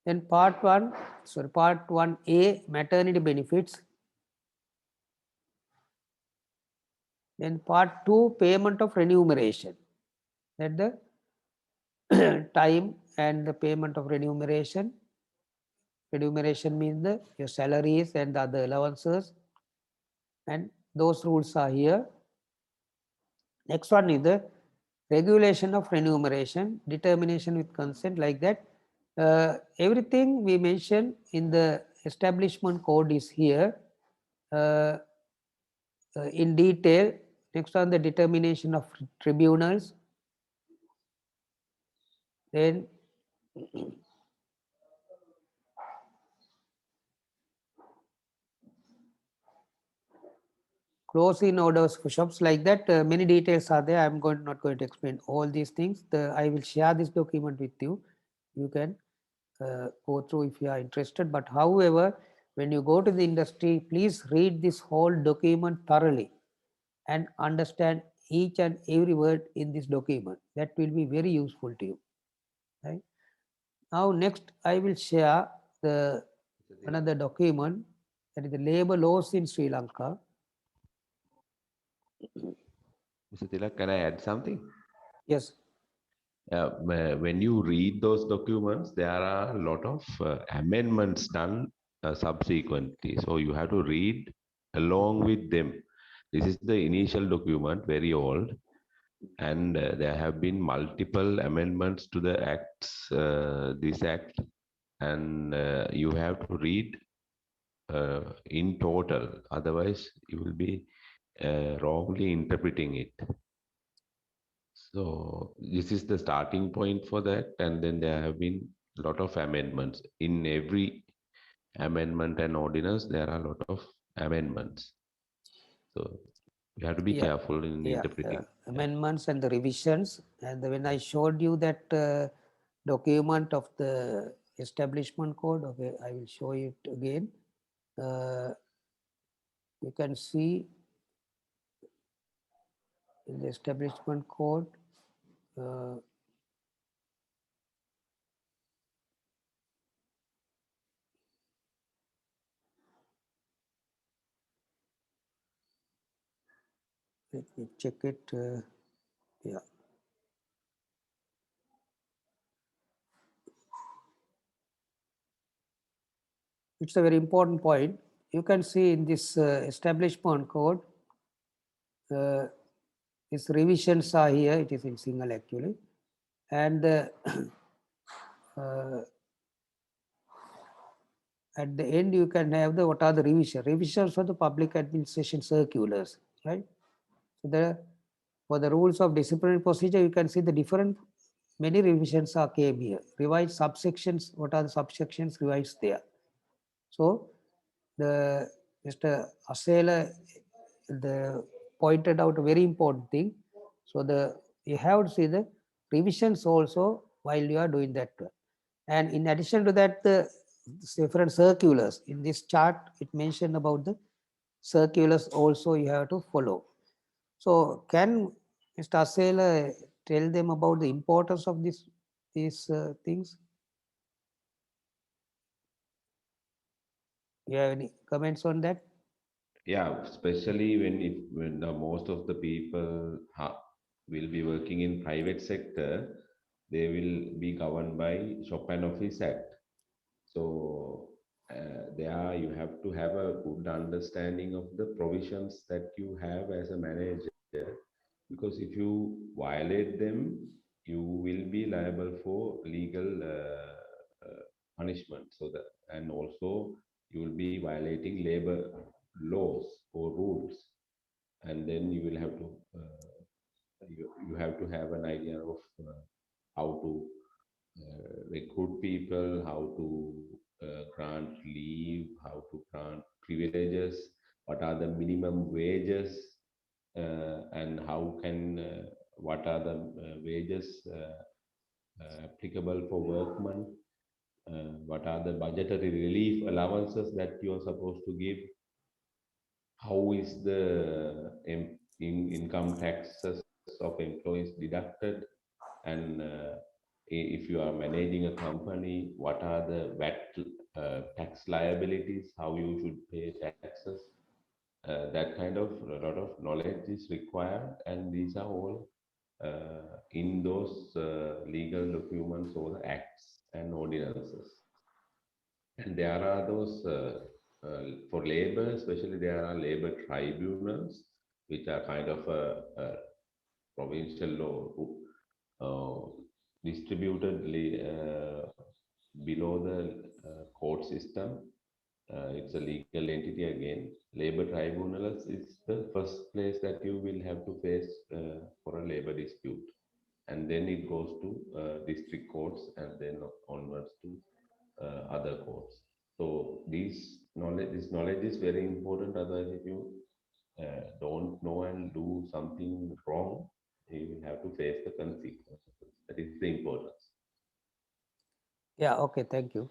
Then part 1A, maternity benefits. Then part 2, payment of remuneration. That the time and the payment of remuneration. Remuneration means your salaries and the other allowances, and those rules are here. Next one is the regulation of remuneration, determination with consent, like that. Everything we mentioned in the establishment code is here in detail. Next one, the determination of tribunals. Then closing orders for shops, like that. Many details are there. I'm not going to explain all these things. I will share this document with you. You can go through if you are interested. But however, when you go to the industry, please read this whole document thoroughly and understand each and every word in this document. That will be very useful to you. Right? Now, next I will share the another document, that is the labor laws in Sri Lanka. Mr. Tilak, can I add something? Yes. When you read those documents, there are a lot of amendments done subsequently. So you have to read along with them. This is the initial document, very old, and there have been multiple amendments to the acts, this act, and you have to read in total. Otherwise, you will be wrongly interpreting it. So this is the starting point for that, and then there have been a lot of amendments. In every amendment and ordinance, there are a lot of amendments. So you have to be careful in interpreting. Amendments and the revisions. And when I showed you that document of the establishment code, okay, I will show it again. You can see in the establishment code, let me check it. Yeah. It's a very important point. You can see in this establishment code, these revisions are here. It is in single actually. And at the end, you can have what are the revisions for the public administration circulars, right? So for the rules of disciplinary procedure, you can see the different, many revisions are came here. Revised subsections, what are the subsections revised there? So Mr. Asela pointed out a very important thing. So you have to see the revisions also while you are doing that. And in addition to that, the different circulars. In this chart, it mentioned about the circulars also you have to follow. So can Mr. Asela tell them about the importance of these things? You have any comments on that? Yeah, especially when most of the people will be working in private sector, they will be governed by Shop and Office Act. So there you have to have a good understanding of the provisions that you have as a manager, because if you violate them, you will be liable for legal punishment. So that, and also you will be violating labor laws or rules, and then you will have to you have to have an idea of how to recruit people, how to grant leave, how to grant privileges, what are the minimum wages, and how can what are the wages applicable for workmen, what are the budgetary relief allowances that you are supposed to give, how is the income taxes of employees deducted, and If you are managing a company, what are the VAT tax liabilities, how you should pay taxes, that kind of a lot of knowledge is required, and these are all in those legal documents or the acts and ordinances. And there are those for labor, especially there are labor tribunals, which are kind of a provincial law distributed below the court system. It's a legal entity again. Labor tribunals is the first place that you will have to face for a labor dispute. And then it goes to district courts and then onwards to other courts. So this knowledge is very important. Otherwise, if you don't know and do something wrong, you will have to face the consequences. That is the importance. Yeah, okay, thank you.